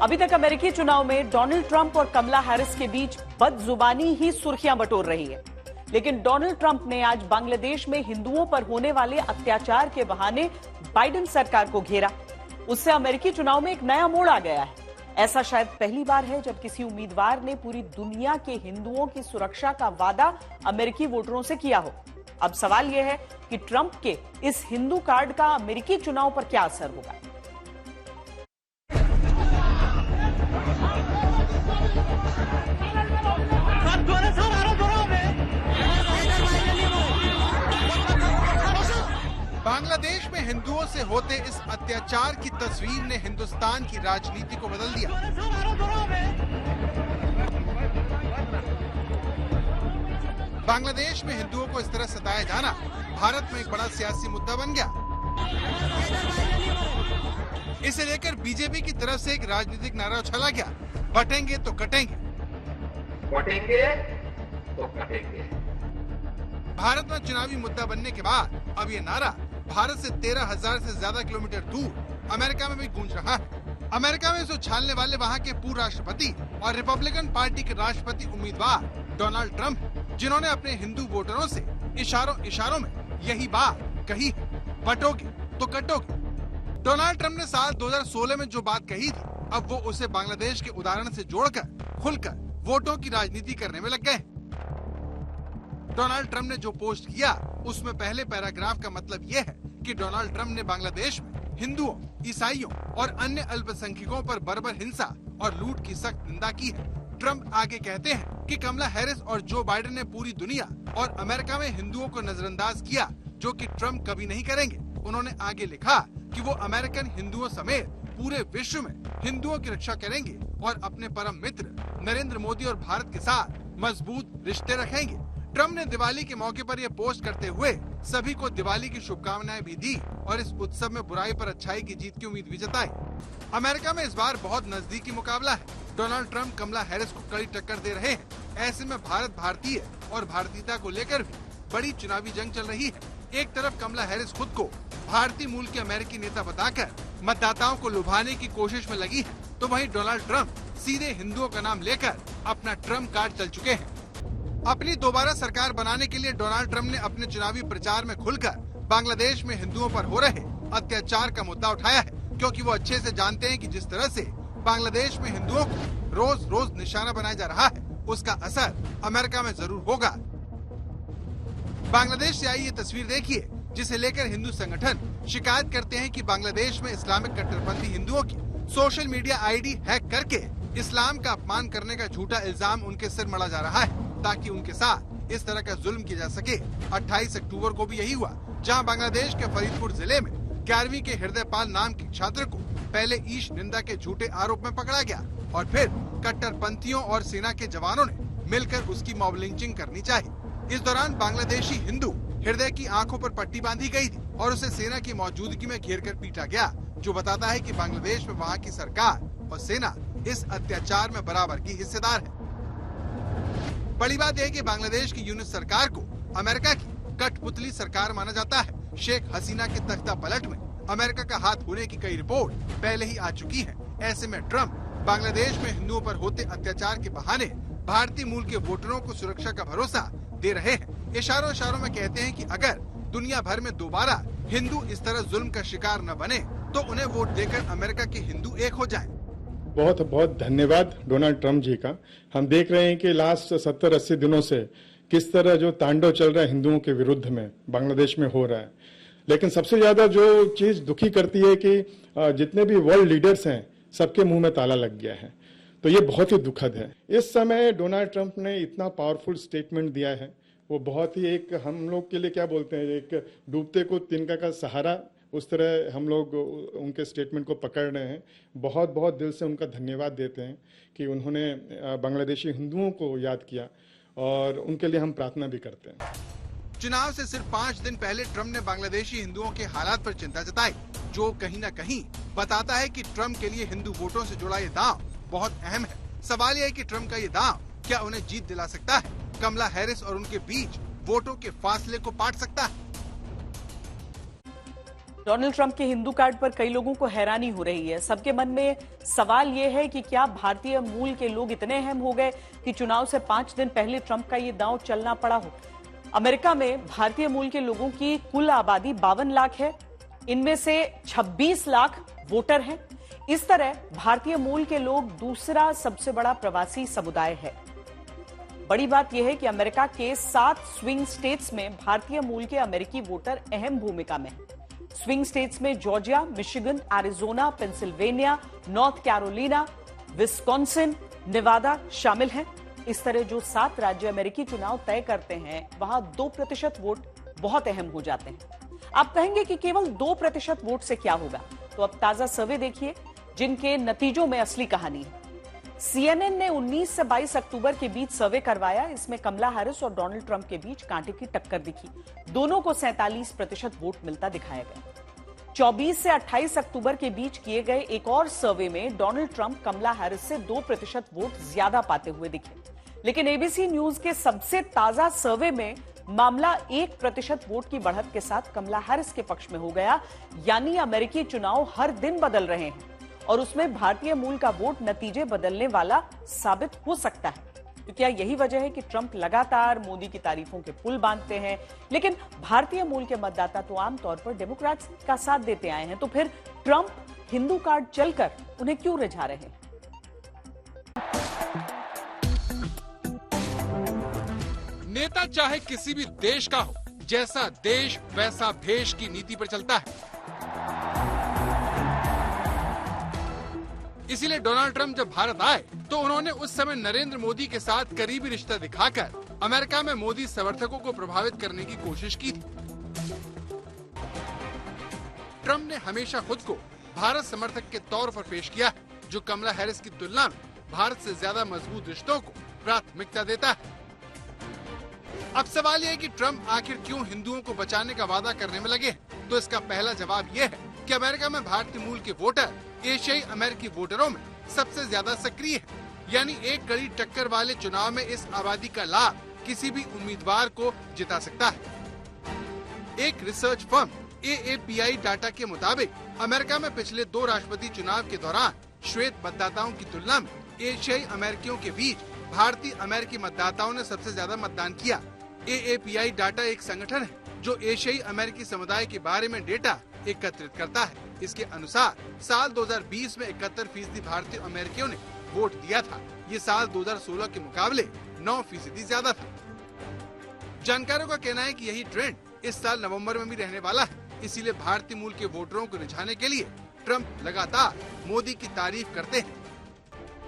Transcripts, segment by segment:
अभी तक अमेरिकी चुनाव में डोनाल्ड ट्रंप और कमला हैरिस के बीच बदजुबानी ही सुर्खियां बटोर रही है। लेकिन डोनाल्ड ट्रंप ने आज बांग्लादेश में हिंदुओं पर होने वाले अत्याचार के बहाने बाइडेन सरकार को घेरा। उससे अमेरिकी चुनाव में एक नया मोड़ आ गया है। ऐसा शायद पहली बार है जब किसी उम्मीदवार ने पूरी दुनिया के हिंदुओं की सुरक्षा का वादा अमेरिकी वोटरों से किया हो। अब सवाल यह है कि ट्रंप के इस हिंदू कार्ड का अमेरिकी चुनाव पर क्या असर होगा। बांग्लादेश में हिंदुओं से होते इस अत्याचार की तस्वीर ने हिंदुस्तान की राजनीति को बदल दिया। बांग्लादेश में हिंदुओं को इस तरह सताया जाना भारत में एक बड़ा सियासी मुद्दा बन गया। इसे लेकर बीजेपी की तरफ से एक राजनीतिक नारा उछाला गया, बटेंगे तो कटेंगे, बटेंगे तो कटेंगे। भारत में चुनावी मुद्दा बनने के बाद अब ये नारा भारत से 13,000 से ज्यादा किलोमीटर दूर अमेरिका में भी गूंज रहा है। अमेरिका में इसे उछालने वाले वहाँ के पूर्व राष्ट्रपति और रिपब्लिकन पार्टी के राष्ट्रपति उम्मीदवार डोनाल्ड ट्रंप, जिन्होंने अपने हिंदू वोटरों से इशारों में यही बात कही है, बटोगे तो कटोगे। डोनाल्ड ट्रंप ने साल 2016 में जो बात कही थी, अब वो उसे बांग्लादेश के उदाहरण से जोड़कर खुलकर वोटों की राजनीति करने में लग गए। डोनाल्ड ट्रंप ने जो पोस्ट किया उसमें पहले पैराग्राफ का मतलब ये है कि डोनाल्ड ट्रंप ने बांग्लादेश में हिंदुओं, ईसाइयों और अन्य अल्पसंख्यकों पर बर्बर हिंसा और लूट की सख्त निंदा की है। ट्रंप आगे कहते हैं कि कमला हैरिस और जो बाइडेन ने पूरी दुनिया और अमेरिका में हिंदुओं को नजरअंदाज किया, जो कि ट्रंप कभी नहीं करेंगे। उन्होंने आगे लिखा कि वो अमेरिकन हिंदुओं समेत पूरे विश्व में हिंदुओं की रक्षा करेंगे और अपने परम मित्र नरेंद्र मोदी और भारत के साथ मजबूत रिश्ते रखेंगे। ट्रंप ने दिवाली के मौके पर यह पोस्ट करते हुए सभी को दिवाली की शुभकामनाएं भी दी और इस उत्सव में बुराई पर अच्छाई की जीत की उम्मीद भी जताई। अमेरिका में इस बार बहुत नजदीकी मुकाबला है। डोनाल्ड ट्रंप कमला हैरिस को कड़ी टक्कर दे रहे हैं। ऐसे में भारत भारतीय और भारतीयता को लेकर भी बड़ी चुनावी जंग चल रही है। एक तरफ कमला हैरिस खुद को भारतीय मूल की अमेरिकी नेता बताकर मतदाताओं को लुभाने की कोशिश में लगी है, तो वहीं डोनाल्ड ट्रंप सीधे हिंदुओं का नाम लेकर अपना ट्रंप कार्ड चल चुके हैं। अपनी दोबारा सरकार बनाने के लिए डोनाल्ड ट्रंप ने अपने चुनावी प्रचार में खुलकर बांग्लादेश में हिंदुओं पर हो रहे अत्याचार का मुद्दा उठाया है, क्योंकि वो अच्छे से जानते हैं कि जिस तरह से बांग्लादेश में हिंदुओं को रोज रोज निशाना बनाया जा रहा है, उसका असर अमेरिका में जरूर होगा। बांग्लादेश से आई ये तस्वीर देखिए, जिसे लेकर हिंदू संगठन शिकायत करते हैं कि बांग्लादेश में इस्लामिक कट्टरपंथी हिंदुओं की सोशल मीडिया आईडी हैक करके इस्लाम का अपमान करने का झूठा इल्जाम उनके सिर मढ़ा जा रहा है, ताकि उनके साथ इस तरह का जुल्म किया जा सके। 28 अक्टूबर को भी यही हुआ, जहां बांग्लादेश के फरीदपुर जिले में 11वीं के हृदयपाल नाम के छात्र को पहले ईश निंदा के झूठे आरोप में पकड़ा गया और फिर कट्टरपंथियों और सेना के जवानों ने मिलकर उसकी मॉब लिंचिंग करनी चाहिए। इस दौरान बांग्लादेशी हिंदू हृदय की आंखों पर पट्टी बांधी गई थी और उसे सेना की मौजूदगी में घेर कर पीटा गया, जो बताता है कि बांग्लादेश में वहाँ की सरकार और सेना इस अत्याचार में बराबर की हिस्सेदार है। बड़ी बात यह है कि बांग्लादेश की यूनिट सरकार को अमेरिका की कठपुतली सरकार माना जाता है। शेख हसीना के तख्ता पलट में अमेरिका का हाथ होने की कई रिपोर्ट पहले ही आ चुकी है। ऐसे में ट्रंप बांग्लादेश में हिंदुओं पर होते अत्याचार के बहाने भारतीय मूल के वोटरों को सुरक्षा का भरोसा दे रहे हैं। इशारों में कहते हैं कि अगर दुनिया भर में दोबारा हिंदू इस तरह जुल्म का शिकार न बने, तो उन्हें वोट देकर अमेरिका के हिंदू एक हो जाएं। बहुत बहुत धन्यवाद डोनाल्ड ट्रंप जी का। हम देख रहे हैं कि लास्ट 70-80 दिनों से किस तरह जो तांडव चल रहा है हिंदुओं के विरुद्ध में बांग्लादेश में हो रहा है। लेकिन सबसे ज्यादा जो चीज दुखी करती है कि जितने भी वर्ल्ड लीडर्स हैं, सबके मुंह में ताला लग गया है। तो ये बहुत ही दुखद है। इस समय डोनाल्ड ट्रंप ने इतना पावरफुल स्टेटमेंट दिया है, वो बहुत ही एक हम लोग के लिए क्या बोलते हैं, एक डूबते को तिनका का सहारा, उस तरह हम लोग उनके स्टेटमेंट को पकड़ रहे हैं। बहुत बहुत दिल से उनका धन्यवाद देते हैं कि उन्होंने बांग्लादेशी हिंदुओं को याद किया और उनके लिए हम प्रार्थना भी करते हैं। चुनाव से सिर्फ 5 दिन पहले ट्रंप ने बांग्लादेशी हिंदुओं के हालात पर चिंता जताई, जो कहीं न कहीं बताता है कि ट्रंप के लिए हिंदू वोटों से जुड़ा ये दांव बहुत अहम है। सवाल यह है कि ट्रंप का ये दांव क्या उन्हें जीत दिला सकता है? कमला हैरिस और उनके बीच वोटों के फासले को पाट सकता है? डोनाल्ड ट्रंप के हिंदू कार्ड पर कई लोगों को हैरानी हो रही है। सबके मन में सवाल यह है कि क्या भारतीय मूल के लोग इतने अहम हो गए कि चुनाव से 5 दिन पहले ट्रंप का ये दांव चलना पड़ा हो। अमेरिका में भारतीय मूल के लोगों की कुल आबादी 52 लाख है। इनमें से 26 लाख वोटर हैं। इस तरह भारतीय मूल के लोग दूसरा सबसे बड़ा प्रवासी समुदाय है। बड़ी बात यह है कि अमेरिका के 7 स्विंग स्टेट्स में भारतीय मूल के अमेरिकी वोटर अहम भूमिका में हैं। स्विंग स्टेट्स में Georgia, Michigan, Arizona, Pennsylvania, North Carolina, Wisconsin, Nevada शामिल हैं। इस तरह जो 7 राज्य अमेरिकी चुनाव तय करते हैं, वहां 2% वोट बहुत अहम हो जाते हैं। आप कहेंगे कि केवल 2% वोट से क्या होगा, तो अब ताजा सर्वे देखिए जिनके नतीजों में असली कहानी है। CNN ने 19 से 22 अक्टूबर के बीच सर्वे करवाया। इसमें कमला हैरिस और डोनाल्ड ट्रंप के बीच कांटे की टक्कर दिखी। दोनों को 47% वोट मिलता दिखाया गया। 24 से 28 अक्टूबर के बीच किए गए एक और सर्वे में डोनाल्ड ट्रंप कमला हैरिस से 2% वोट ज्यादा पाते हुए दिखे। लेकिन ABC न्यूज के सबसे ताजा सर्वे में मामला 1% वोट की बढ़त के साथ कमला हैरिस के पक्ष में हो गया। यानी अमेरिकी चुनाव हर दिन बदल रहे हैं और उसमें भारतीय मूल का वोट नतीजे बदलने वाला साबित हो सकता है। तो क्या यही वजह है कि ट्रंप लगातार मोदी की तारीफों के पुल बांधते हैं, लेकिन भारतीय मूल के मतदाता तो आमतौर पर डेमोक्रेट्स का साथ देते आए हैं। तो फिर ट्रंप हिंदू कार्ड चलकर उन्हें क्यों रिझा रहे हैं? नेता चाहे किसी भी देश का हो, जैसा देश वैसा भेष की नीति पर चलता है। इसीलिए डोनाल्ड ट्रंप जब भारत आए तो उन्होंने उस समय नरेंद्र मोदी के साथ करीबी रिश्ता दिखाकर अमेरिका में मोदी समर्थकों को प्रभावित करने की कोशिश की थी। ट्रंप ने हमेशा खुद को भारत समर्थक के तौर पर पेश किया है, जो कमला हैरिस की तुलना में भारत से ज्यादा मजबूत रिश्तों को प्राथमिकता देता है। अब सवाल यह है कि ट्रंप आखिर क्यों हिंदुओं को बचाने का वादा करने में लगे? तो इसका पहला जवाब यह है कि अमेरिका में भारतीय मूल के वोटर एशियाई अमेरिकी वोटरों में सबसे ज्यादा सक्रिय है। यानी एक कड़ी टक्कर वाले चुनाव में इस आबादी का लाभ किसी भी उम्मीदवार को जिता सकता है। एक रिसर्च फर्म AAPI डाटा के मुताबिक अमेरिका में पिछले 2 राष्ट्रपति चुनाव के दौरान श्वेत मतदाताओं की तुलना में एशियाई अमेरिकियों के बीच भारतीय अमेरिकी मतदाताओं ने सबसे ज्यादा मतदान किया। AAPI डाटा एक संगठन है जो एशियाई अमेरिकी समुदाय के बारे में डेटा एकत्रित करता है। इसके अनुसार साल 2020 में 71% भारतीय अमेरिकियों ने वोट दिया था। ये साल 2016 के मुकाबले 9% ज्यादा था। जानकारों का कहना है कि यही ट्रेंड इस साल नवंबर में भी रहने वाला है। इसीलिए भारतीय मूल के वोटरों को रिझाने के लिए ट्रंप लगातार मोदी की तारीफ करते हैं।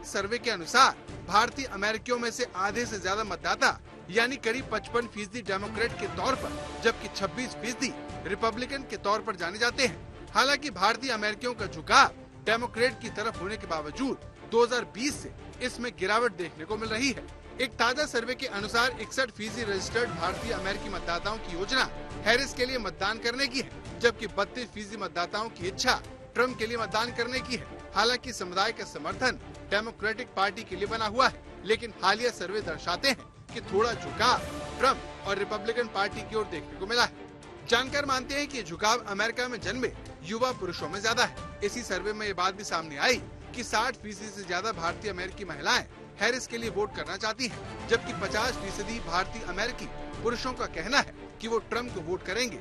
सर्वे के अनुसार भारतीय अमेरिकियों में से आधे से ज्यादा मतदाता यानी करीब 55% डेमोक्रेट के तौर पर, जबकि 26% रिपब्लिकन के तौर पर जाने जाते हैं। हालांकि भारतीय अमेरिकियों का झुकाव डेमोक्रेट की तरफ होने के बावजूद 2020 से इसमें गिरावट देखने को मिल रही है। एक ताजा सर्वे के अनुसार 61% रजिस्टर्ड भारतीय अमेरिकी मतदाताओं की योजना हैरिस के लिए मतदान करने की है, जबकि 32% मतदाताओं की इच्छा ट्रंप के लिए मतदान करने की है। हालांकि समुदाय का समर्थन डेमोक्रेटिक पार्टी के लिए बना हुआ है, लेकिन हालिया सर्वे दर्शाते हैं कि थोड़ा झुकाव ट्रंप और रिपब्लिकन पार्टी की ओर देखने को मिला है। जानकार मानते हैं कि झुकाव अमेरिका में जन्मे युवा पुरुषों में ज्यादा है। इसी सर्वे में ये बात भी सामने आई कि 60% से ज्यादा भारतीय अमेरिकी महिलाएं हैरिस के लिए वोट करना चाहती हैं, जबकि 50% भारतीय अमेरिकी पुरुषों का कहना है कि वो ट्रंप को वोट करेंगे।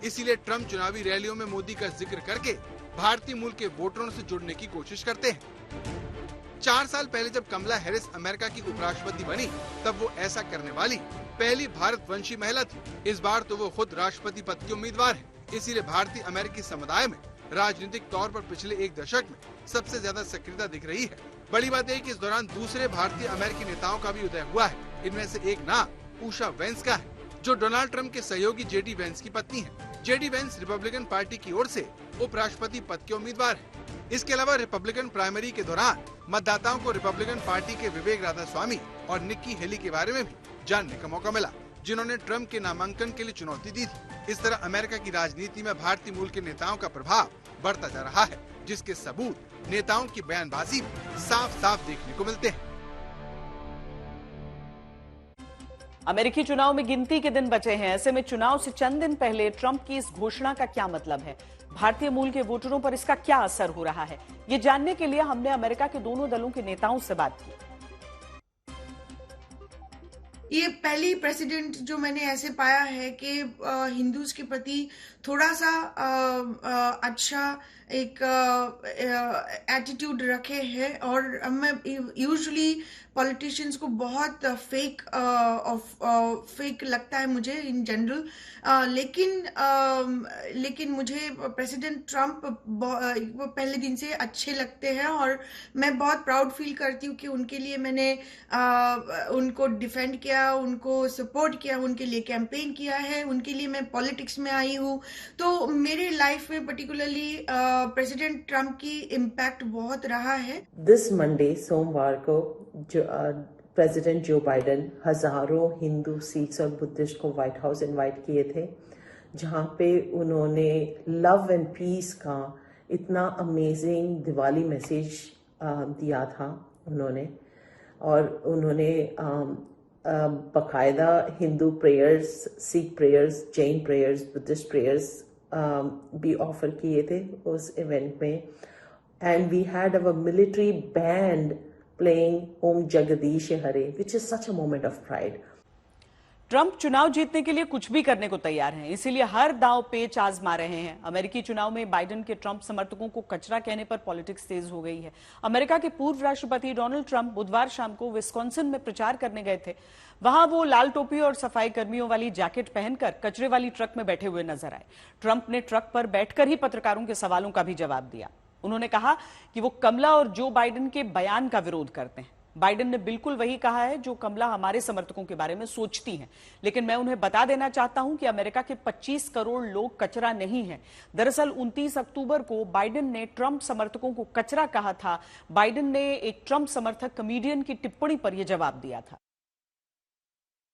इसीलिए ट्रंप चुनावी रैलियों में मोदी का जिक्र करके भारतीय मूल के वोटरों से जुड़ने की कोशिश करते हैं। 4 साल पहले जब कमला हैरिस अमेरिका की उपराष्ट्रपति बनी, तब वो ऐसा करने वाली पहली भारतवंशी महिला थी। इस बार तो वो खुद राष्ट्रपति पद की उम्मीदवार है। इसीलिए भारतीय अमेरिकी समुदाय में राजनीतिक तौर पर पिछले 1 दशक में सबसे ज्यादा सक्रियता दिख रही है। बड़ी बात है कि इस दौरान दूसरे भारतीय अमेरिकी नेताओं का भी उदय हुआ है। इनमें से एक नाम उषा वेंस का है, जो डोनाल्ड ट्रंप के सहयोगी JD वेंस की पत्नी है। JD वेंस रिपब्लिकन पार्टी की ओर से उपराष्ट्रपति पद के उम्मीदवार है। इसके अलावा रिपब्लिकन प्राइमरी के दौरान मतदाताओं को रिपब्लिकन पार्टी के विवेक राधास्वामी और निक्की हेली के बारे में भी जानने का मौका मिला, जिन्होंने ट्रंप के नामांकन के लिए चुनौती दी थी। इस तरह अमेरिका की राजनीति में भारतीय मूल के नेताओं का प्रभाव बढ़ता जा रहा है, जिसके सबूत नेताओं की बयानबाजी में साफ साफ देखने को मिलते हैं। अमेरिकी चुनाव में गिनती के दिन बचे हैं। ऐसे में चुनाव से चंद दिन पहले ट्रंप की इस घोषणा का क्या मतलब है? भारतीय मूल के वोटरों पर इसका क्या असर हो रहा है? ये जानने के लिए हमने अमेरिका के दोनों दलों के नेताओं से बात की। ये पहली प्रेसिडेंट जो मैंने ऐसे पाया है कि हिंदूज के प्रति थोड़ा सा अच्छा एक एटीट्यूड रखे हैं। और मैं यूजुअली पॉलिटिशियंस को बहुत फेक लगता है मुझे इन जनरल, लेकिन मुझे प्रेसिडेंट ट्रम्प पहले दिन से अच्छे लगते हैं और मैं बहुत प्राउड फील करती हूँ कि उनके लिए मैंने उनको डिफेंड किया, उनको सपोर्ट किया, उनके लिए कैंपेन किया है, उनके लिए मैं पॉलिटिक्स में आई हूँ। तो मेरे लाइफ में पर्टिकुलरली प्रेसिडेंट ट्रम्प की इम्पैक्ट बहुत रहा है। दिस मंडे सोमवार को जो प्रेसिडेंट जो बाइडेन हजारों हिंदू, सिख्स और बुद्धिस्ट को व्हाइट हाउस इनवाइट किए थे, जहां पे उन्होंने लव एंड पीस का इतना अमेजिंग दिवाली मैसेज दिया था उन्होंने। और उन्होंने बाकायदा Hindu prayers, Sikh prayers, Jain prayers, Buddhist prayers भी ऑफर किए थे उस इवेंट में। And we had our military band playing Om Jagadish Hare, which is such a moment of pride. Trump चुनाव जीतने के लिए कुछ भी करने को तैयार हैं, इसीलिए हर दांव पेच आजमा रहे हैं। अमेरिकी चुनाव में बाइडेन के ट्रंप समर्थकों को कचरा कहने पर पॉलिटिक्स तेज हो गई है। अमेरिका के पूर्व राष्ट्रपति डोनाल्ड ट्रंप बुधवार शाम को विस्कॉन्सिन में प्रचार करने गए थे। वहां वो लाल टोपी और सफाई कर्मियों वाली जैकेट पहनकर कचरे वाली ट्रक में बैठे हुए नजर आए। ट्रंप ने ट्रक पर बैठकर ही पत्रकारों के सवालों का भी जवाब दिया। उन्होंने कहा कि वो कमला और जो बाइडेन के बयान का विरोध करते हैं। बाइडेन ने बिल्कुल वही कहा है जो कमला हमारे समर्थकों के बारे में सोचती हैं, लेकिन मैं उन्हें बता देना चाहता हूं कि अमेरिका के 25 करोड़ लोग कचरा नहीं हैं। दरअसल 29 अक्टूबर को बाइडेन ने ट्रंप समर्थकों को कचरा कहा था। बाइडेन ने एक ट्रंप समर्थक कॉमेडियन की टिप्पणी पर यह जवाब दिया था।